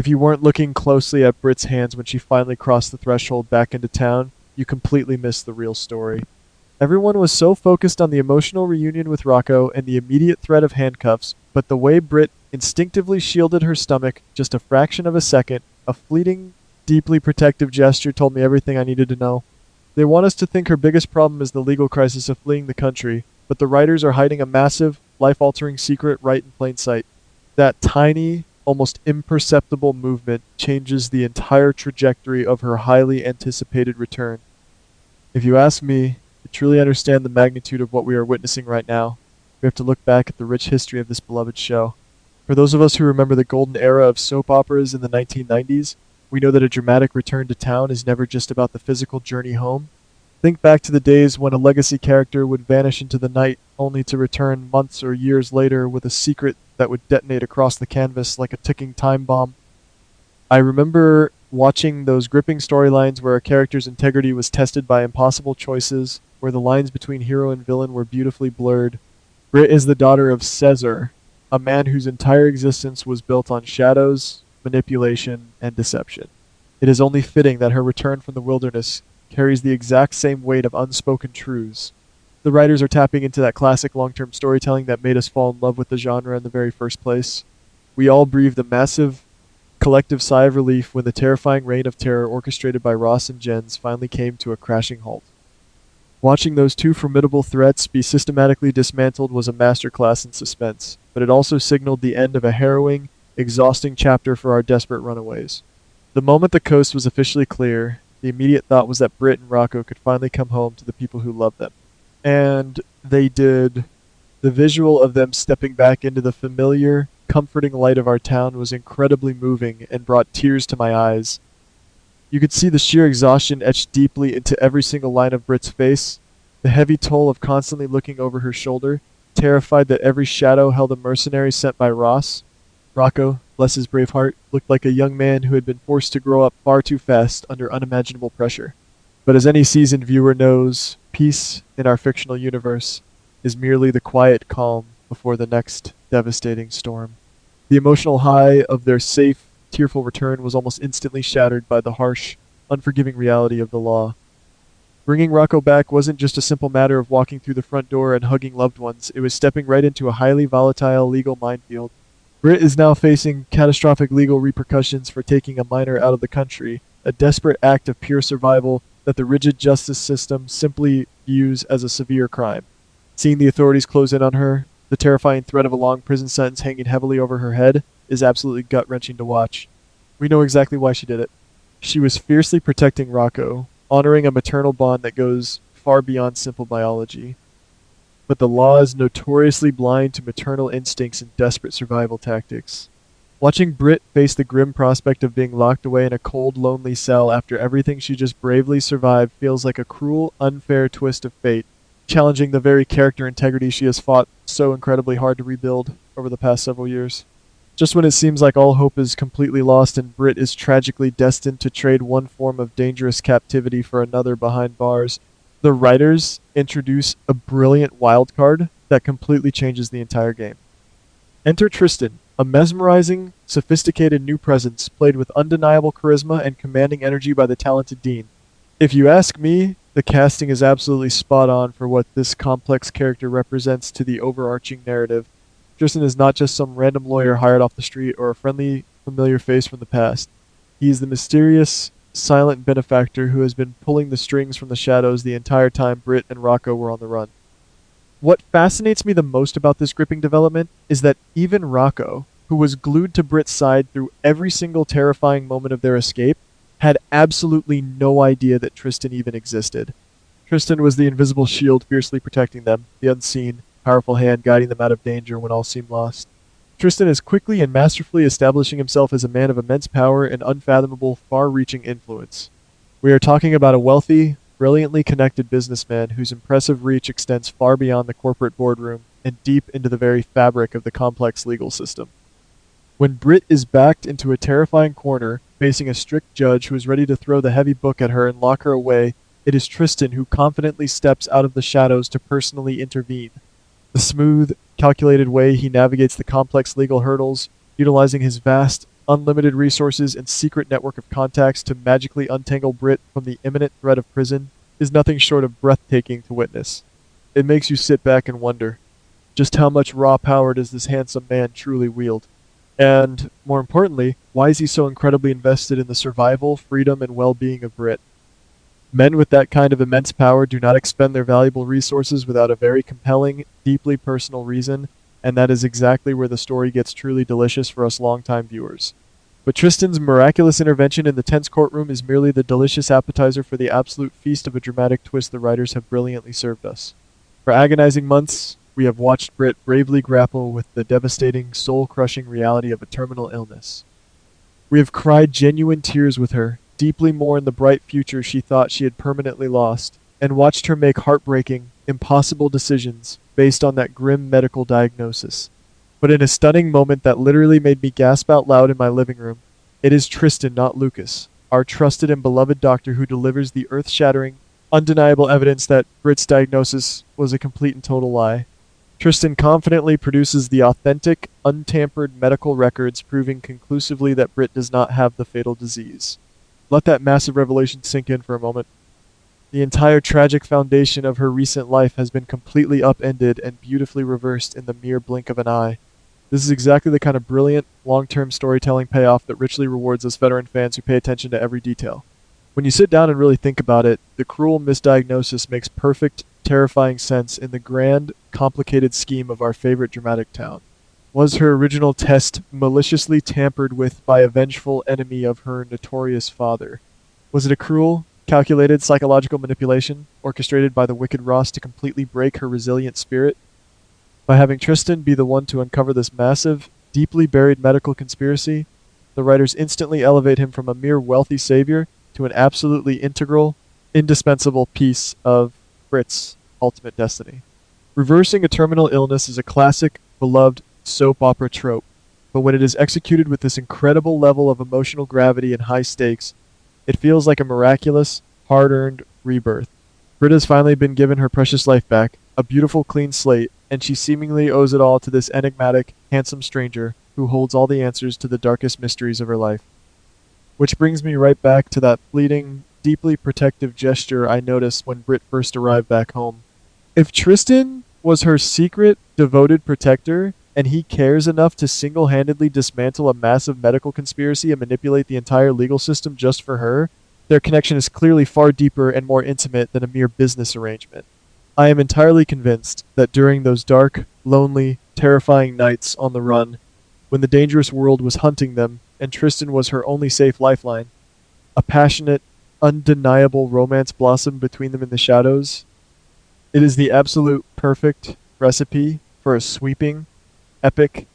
If you weren't looking closely at Britt's hands when she finally crossed the threshold back into town, you completely missed the real story. Everyone was so focused on the emotional reunion with Rocco and the immediate threat of handcuffs, but the way Britt instinctively shielded her stomach just a fraction of a second, a fleeting, deeply protective gesture told me everything I needed to know. They want us to think her biggest problem is the legal crisis of fleeing the country, but the writers are hiding a massive, life-altering secret right in plain sight. That tiny, almost imperceptible movement changes the entire trajectory of her highly anticipated return. If you ask me, to truly understand the magnitude of what we are witnessing right now, we have to look back at the rich history of this beloved show. For those of us who remember the golden era of soap operas in the 1990s, we know that a dramatic return to town is never just about the physical journey home. Think back to the days when a legacy character would vanish into the night only to return months or years later with a secret that would detonate across the canvas like a ticking time bomb. I remember watching those gripping storylines where a character's integrity was tested by impossible choices, where the lines between hero and villain were beautifully blurred. Britt is the daughter of Caesar, a man whose entire existence was built on shadows, manipulation, and deception. It is only fitting that her return from the wilderness carries the exact same weight of unspoken truths. The writers are tapping into that classic long-term storytelling that made us fall in love with the genre in the very first place. We all breathed a massive, collective sigh of relief when the terrifying reign of terror orchestrated by Ross and Jens finally came to a crashing halt. Watching those two formidable threats be systematically dismantled was a masterclass in suspense, but it also signaled the end of a harrowing, exhausting chapter for our desperate runaways. The moment the coast was officially clear, the immediate thought was that Britt and Rocco could finally come home to the people who loved them. And they did. The visual of them stepping back into the familiar, comforting light of our town was incredibly moving and brought tears to my eyes. You could see the sheer exhaustion etched deeply into every single line of Britt's face, the heavy toll of constantly looking over her shoulder, terrified that every shadow held a mercenary sent by Ross. Rocco, bless his brave heart, looked like a young man who had been forced to grow up far too fast under unimaginable pressure. But as any seasoned viewer knows, peace in our fictional universe is merely the quiet calm before the next devastating storm. The emotional high of their safe, tearful return was almost instantly shattered by the harsh, unforgiving reality of the law. Bringing Rocco back wasn't just a simple matter of walking through the front door and hugging loved ones, it was stepping right into a highly volatile legal minefield. Britt is now facing catastrophic legal repercussions for taking a minor out of the country, a desperate act of pure survival that the rigid justice system simply views as a severe crime. Seeing the authorities close in on her, the terrifying threat of a long prison sentence hanging heavily over her head, is absolutely gut-wrenching to watch. We know exactly why she did it. She was fiercely protecting Rocco, honoring a maternal bond that goes far beyond simple biology. But the law is notoriously blind to maternal instincts and desperate survival tactics. Watching Britt face the grim prospect of being locked away in a cold, lonely cell after everything she just bravely survived feels like a cruel, unfair twist of fate, challenging the very character integrity she has fought so incredibly hard to rebuild over the past several years. Just when it seems like all hope is completely lost and Britt is tragically destined to trade one form of dangerous captivity for another behind bars, the writers introduce a brilliant wildcard that completely changes the entire game. Enter Tristan, a mesmerizing, sophisticated new presence played with undeniable charisma and commanding energy by the talented Dean. If you ask me, the casting is absolutely spot on for what this complex character represents to the overarching narrative. Tristan is not just some random lawyer hired off the street or a friendly, familiar face from the past. He is the mysterious, silent benefactor who has been pulling the strings from the shadows the entire time Britt and Rocco were on the run. What fascinates me the most about this gripping development is that even Rocco, who was glued to Britt's side through every single terrifying moment of their escape, had absolutely no idea that Tristan even existed. Tristan was the invisible shield fiercely protecting them, the unseen, powerful hand guiding them out of danger when all seemed lost. Tristan is quickly and masterfully establishing himself as a man of immense power and unfathomable, far-reaching influence. We are talking about a wealthy, brilliantly connected businessman whose impressive reach extends far beyond the corporate boardroom and deep into the very fabric of the complex legal system. When Britt is backed into a terrifying corner, facing a strict judge who is ready to throw the heavy book at her and lock her away, it is Tristan who confidently steps out of the shadows to personally intervene. The smooth, calculated way he navigates the complex legal hurdles, utilizing his vast, unlimited resources, and secret network of contacts to magically untangle Britt from the imminent threat of prison is nothing short of breathtaking to witness. It makes you sit back and wonder, just how much raw power does this handsome man truly wield? And, more importantly, why is he so incredibly invested in the survival, freedom, and well-being of Britt? Men with that kind of immense power do not expend their valuable resources without a very compelling, deeply personal reason, and that is exactly where the story gets truly delicious for us longtime viewers. But Tristan's miraculous intervention in the tense courtroom is merely the delicious appetizer for the absolute feast of a dramatic twist the writers have brilliantly served us. For agonizing months, we have watched Britt bravely grapple with the devastating, soul-crushing reality of a terminal illness. We have cried genuine tears with her, deeply mourned the bright future she thought she had permanently lost, and watched her make heartbreaking, impossible decisions based on that grim medical diagnosis. But in a stunning moment that literally made me gasp out loud in my living room, it is Tristan, not Lucas, our trusted and beloved doctor, who delivers the earth-shattering, undeniable evidence that Britt's diagnosis was a complete and total lie. Tristan confidently produces the authentic, untampered medical records proving conclusively that Britt does not have the fatal disease. Let that massive revelation sink in for a moment. The entire tragic foundation of her recent life has been completely upended and beautifully reversed in the mere blink of an eye. This is exactly the kind of brilliant, long-term storytelling payoff that richly rewards us veteran fans who pay attention to every detail. When you sit down and really think about it, the cruel misdiagnosis makes perfect, terrifying sense in the grand, complicated scheme of our favorite dramatic town. Was her original test maliciously tampered with by a vengeful enemy of her notorious father? Was it a cruel, calculated psychological manipulation orchestrated by the wicked Ross to completely break her resilient spirit? By having Tristan be the one to uncover this massive, deeply buried medical conspiracy, the writers instantly elevate him from a mere wealthy savior to an absolutely integral, indispensable piece of Britt's ultimate destiny. Reversing a terminal illness is a classic, beloved soap opera trope, but when it is executed with this incredible level of emotional gravity and high stakes, it feels like a miraculous, hard-earned rebirth. Britt has finally been given her precious life back, a beautiful clean slate, and she seemingly owes it all to this enigmatic, handsome stranger who holds all the answers to the darkest mysteries of her life. Which brings me right back to that fleeting, deeply protective gesture I noticed when Britt first arrived back home. If Tristan was her secret, devoted protector, and he cares enough to single-handedly dismantle a massive medical conspiracy and manipulate the entire legal system just for her, their connection is clearly far deeper and more intimate than a mere business arrangement. I am entirely convinced that during those dark, lonely, terrifying nights on the run, when the dangerous world was hunting them and Tristan was her only safe lifeline, a passionate, undeniable romance blossomed between them in the shadows. It is the absolute perfect recipe for a sweeping, epic,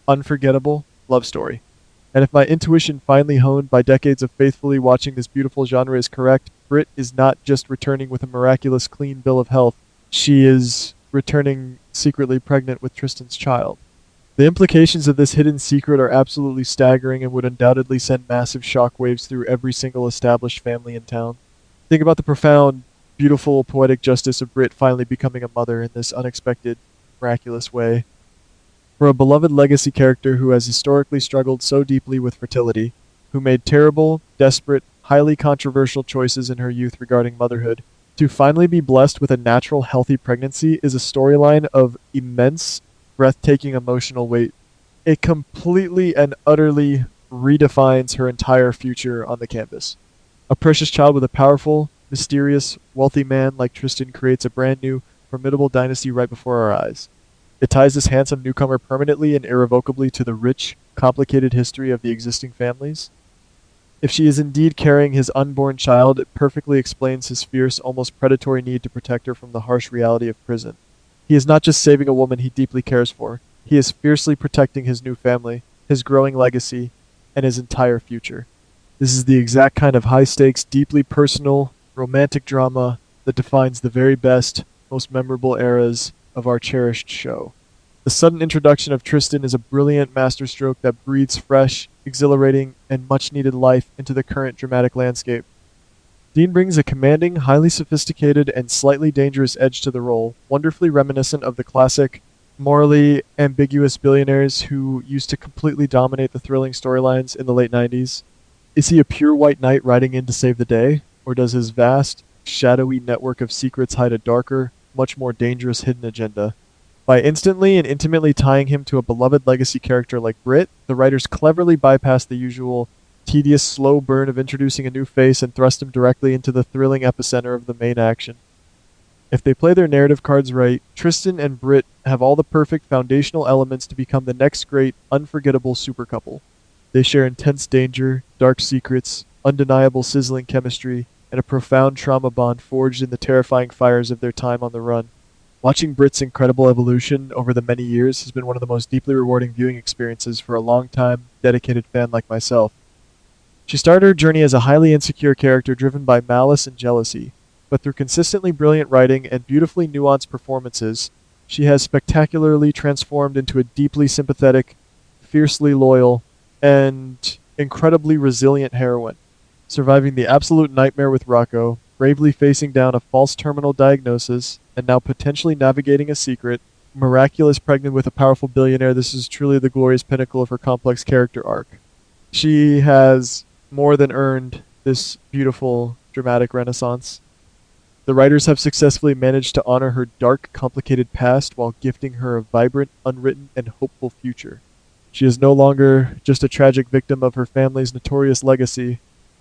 unforgettable love story. And if my intuition finally honed by decades of faithfully watching this beautiful genre is correct, Britt is not just returning with a miraculous clean bill of health, she is returning secretly pregnant with Tristan's child. The implications of this hidden secret are absolutely staggering and would undoubtedly send massive shockwaves through every single established family in town. Think about the profound, beautiful, poetic justice of Britt finally becoming a mother in this unexpected, miraculous way. For a beloved legacy character who has historically struggled so deeply with fertility, who made terrible, desperate, highly controversial choices in her youth regarding motherhood, to finally be blessed with a natural, healthy pregnancy is a storyline of immense, breathtaking emotional weight. It completely and utterly redefines her entire future on the canvas. A precious child with a powerful, mysterious, wealthy man like Tristan creates a brand new, formidable dynasty right before our eyes. It ties this handsome newcomer permanently and irrevocably to the rich, complicated history of the existing families. If she is indeed carrying his unborn child, it perfectly explains his fierce, almost predatory need to protect her from the harsh reality of prison. He is not just saving a woman he deeply cares for, he is fiercely protecting his new family, his growing legacy, and his entire future. This is the exact kind of high-stakes, deeply personal, romantic drama that defines the very best, most memorable eras of our cherished show. The sudden introduction of Tristan is a brilliant masterstroke that breathes fresh, exhilarating, and much-needed life into the current dramatic landscape. Dean brings a commanding, highly sophisticated, and slightly dangerous edge to the role, wonderfully reminiscent of the classic morally ambiguous billionaires who used to completely dominate the thrilling storylines in the late 90s? Is he a pure white knight riding in to save the day, or does his vast, shadowy network of secrets hide a darker, much more dangerous hidden agenda? By instantly and intimately tying him to a beloved legacy character like Britt, the writers cleverly bypassed the usual tedious, slow burn of introducing a new face and thrust him directly into the thrilling epicenter of the main action. If they play their narrative cards right, Tristan and Britt have all the perfect foundational elements to become the next great, unforgettable super couple. They share intense danger, dark secrets, undeniable sizzling chemistry, and a profound trauma bond forged in the terrifying fires of their time on the run. Watching Britt's incredible evolution over the many years has been one of the most deeply rewarding viewing experiences for a long-time, dedicated fan like myself. She started her journey as a highly insecure character driven by malice and jealousy, but through consistently brilliant writing and beautifully nuanced performances, she has spectacularly transformed into a deeply sympathetic, fiercely loyal, and incredibly resilient heroine, surviving the absolute nightmare with Rocco, bravely facing down a false terminal diagnosis, and now potentially navigating a secret, miraculous pregnant with a powerful billionaire. This is truly the glorious pinnacle of her complex character arc. She has more than earned this beautiful, dramatic renaissance. The writers have successfully managed to honor her dark, complicated past while gifting her a vibrant, unwritten, and hopeful future. She is no longer just a tragic victim of her family's notorious legacy.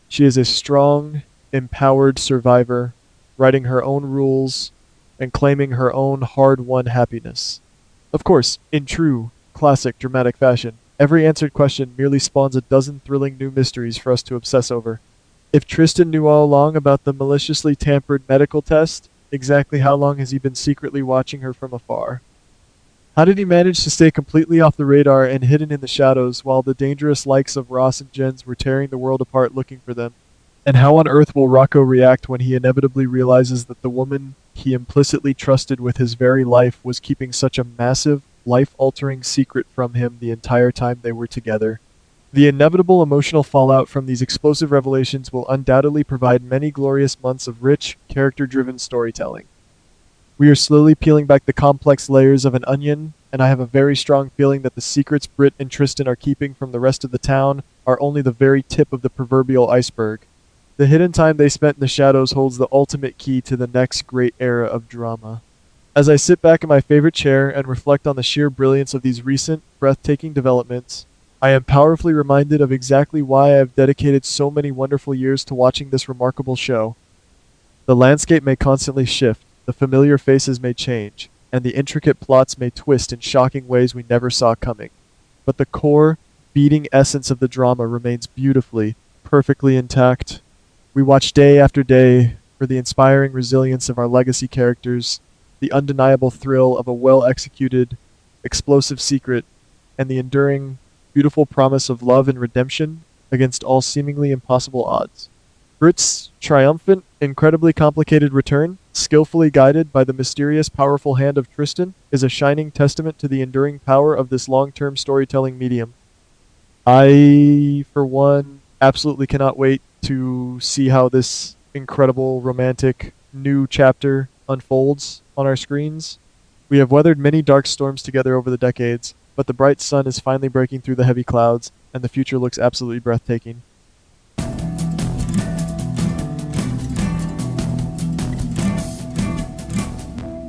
She is a strong, empowered survivor, writing her own rules and claiming her own hard-won happiness. Of course, in true, classic dramatic fashion, every answered question merely spawns a dozen thrilling new mysteries for us to obsess over. If Tristan knew all along about the maliciously tampered medical test, exactly how long has he been secretly watching her from afar? How did he manage to stay completely off the radar and hidden in the shadows while the dangerous likes of Ross and Jens were tearing the world apart looking for them? And how on earth will Rocco react when he inevitably realizes that the woman he implicitly trusted with his very life was keeping such a massive, life-altering secret from him the entire time they were together? The inevitable emotional fallout from these explosive revelations will undoubtedly provide many glorious months of rich, character-driven storytelling. We are slowly peeling back the complex layers of an onion, and I have a very strong feeling that the secrets Britt and Tristan are keeping from the rest of the town are only the very tip of the proverbial iceberg. The hidden time they spent in the shadows holds the ultimate key to the next great era of drama. As I sit back in my favorite chair and reflect on the sheer brilliance of these recent, breathtaking developments, I am powerfully reminded of exactly why I have dedicated so many wonderful years to watching this remarkable show. The landscape may constantly shift, the familiar faces may change, and the intricate plots may twist in shocking ways we never saw coming. But the core, beating essence of the drama remains beautifully, perfectly intact. We watch day after day for the inspiring resilience of our legacy characters, the undeniable thrill of a well-executed, explosive secret, and the enduring, beautiful promise of love and redemption against all seemingly impossible odds. Britt's triumphant, incredibly complicated return, skillfully guided by the mysterious, powerful hand of Tristan, is a shining testament to the enduring power of this long-term storytelling medium. I, for one, absolutely cannot wait to see how this incredible, romantic, new chapter unfolds on our screens. We have weathered many dark storms together over the decades, but the bright sun is finally breaking through the heavy clouds, and the future looks absolutely breathtaking.